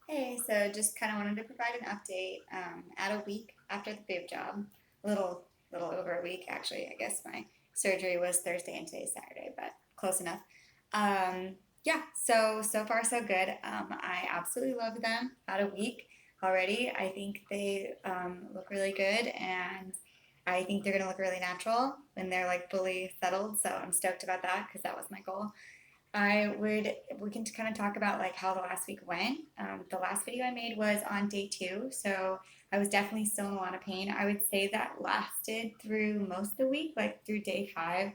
Hey, so just kind of wanted to provide an update. At a week after the boob job, a little over a week actually. I guess my surgery was Thursday and today's Saturday, but close enough. Yeah, so far so good. I absolutely love them. About a week already. I think they look really good, and I think they're gonna look really natural when they're like fully settled. So I'm stoked about that because that was my goal. We can kind of talk about like how the last week went. The last video I made was on day two, so I was definitely still in a lot of pain. I would say that lasted through most of the week, like through day five.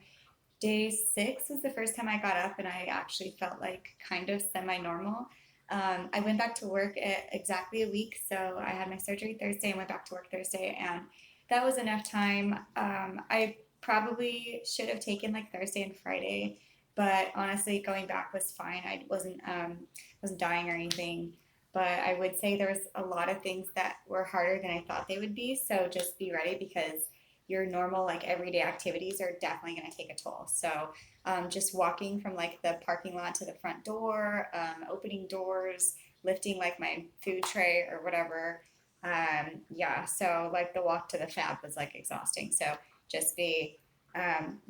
Day six was the first time I got up and I actually felt like kind of semi normal. I went back to work at exactly a week, so I had my surgery Thursday and went back to work Thursday, and that was enough time. I probably should have taken like Thursday and Friday, but honestly, going back was fine. I wasn't dying or anything, but I would say there was a lot of things that were harder than I thought they would be. So just be ready because your normal like everyday activities are definitely going to take a toll. So just walking from like the parking lot to the front door, opening doors, lifting like my food tray or whatever. Yeah, so like the walk to the fab was like exhausting. So just be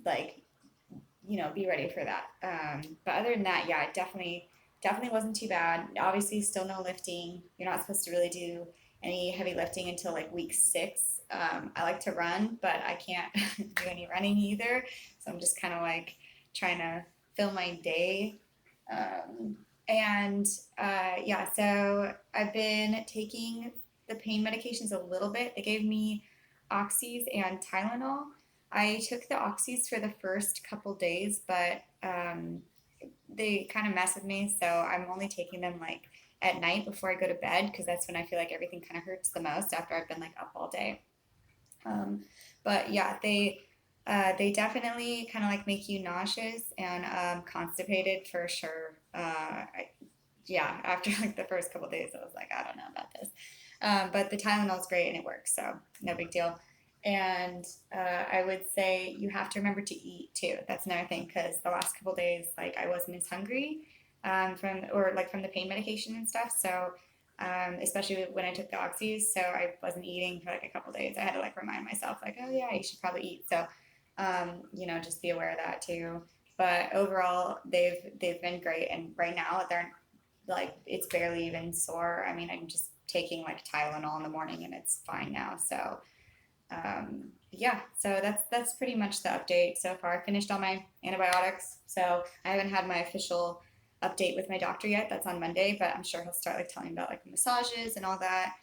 like be ready for that. But other than that, yeah, it definitely wasn't too bad. Obviously, still no lifting. You're not supposed to really do any heavy lifting until like week six. I like to run, but I can't do any running either. So I'm just kind of like trying to fill my day. Um, and yeah, so I've been taking the pain medications a little bit. They gave me oxys and Tylenol. I took the oxys for the first couple days, but they kind of mess with me. So I'm only taking them like at night before I go to bed because that's when I feel like everything kind of hurts the most after I've been like up all day. Um, but yeah, they definitely kind of like make you nauseous and constipated for sure. Yeah, after like the first couple days, I was like, I don't know about this. But the Tylenol's great and it works, so no big deal. And I would say you have to remember to eat too. That's another thing because the last couple days, like I wasn't as hungry from the pain medication and stuff. So especially when I took the oxys, so I wasn't eating for like a couple days. I had to like remind myself, like, oh yeah, you should probably eat. So just be aware of that too. But overall, they've been great, and right now they're like it's barely even sore. I mean, I'm just taking like Tylenol in the morning and it's fine now. So yeah, so that's pretty much the update so far. I finished all my antibiotics, so I haven't had my official update with my doctor yet. That's on Monday, but I'm sure he'll start like telling about like massages and all that.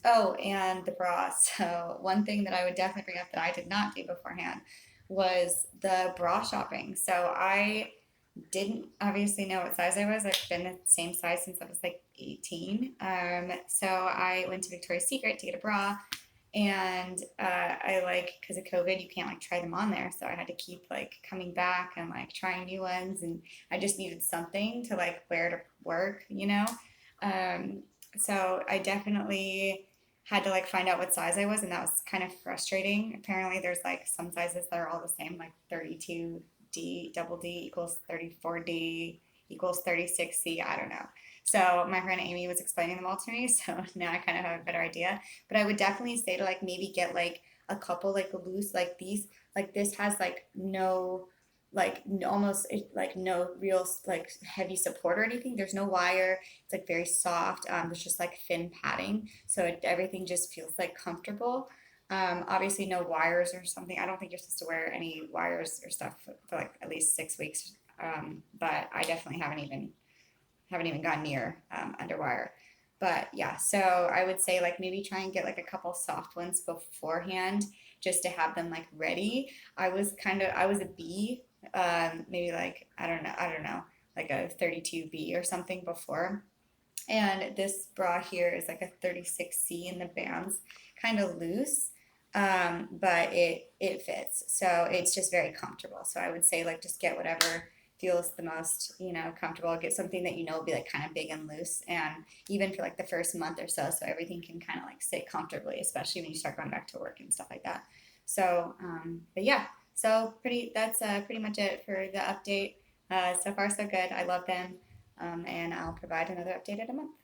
Oh, and the bra. So one thing that I would definitely bring up that I did not do beforehand was the bra shopping. So I didn't obviously know what size I was. I've been the same size since I was like 18. So I went to Victoria's Secret to get a bra, and I like because of COVID, you can't like try them on there, so I had to keep like coming back and like trying new ones, and I just needed something to like wear to work. Um, so I definitely had to like find out what size I was, and that was kind of frustrating. Apparently, there's like some sizes that are all the same, like 32D double D equals 34D equals 36C. I don't know. So my friend Amy was explaining them all to me, so now I kind of have a better idea. But I would definitely say to like maybe get like a couple like loose like these like this has like no almost like no real like heavy support or anything. There's no wire. It's like very soft. There's just like thin padding, so everything just feels like comfortable. Obviously, no wires or something. I don't think you're supposed to wear any wires or stuff for like at least 6 weeks. But I definitely haven't even gone near underwire. But yeah, so I would say like maybe try and get like a couple soft ones beforehand just to have them like ready. I was a B, maybe like I don't know, like a 32B or something before. And this bra here is like a 36C and the band's kind of loose. But it fits. So it's just very comfortable. So I would say like just get whatever feels the most, comfortable. Get something that will be like kind of big and loose and even for like the first month or so everything can kind of like sit comfortably, especially when you start going back to work and stuff like that. So but yeah, so that's pretty much it for the update. So far so good. I love them. and I'll provide another update in a month.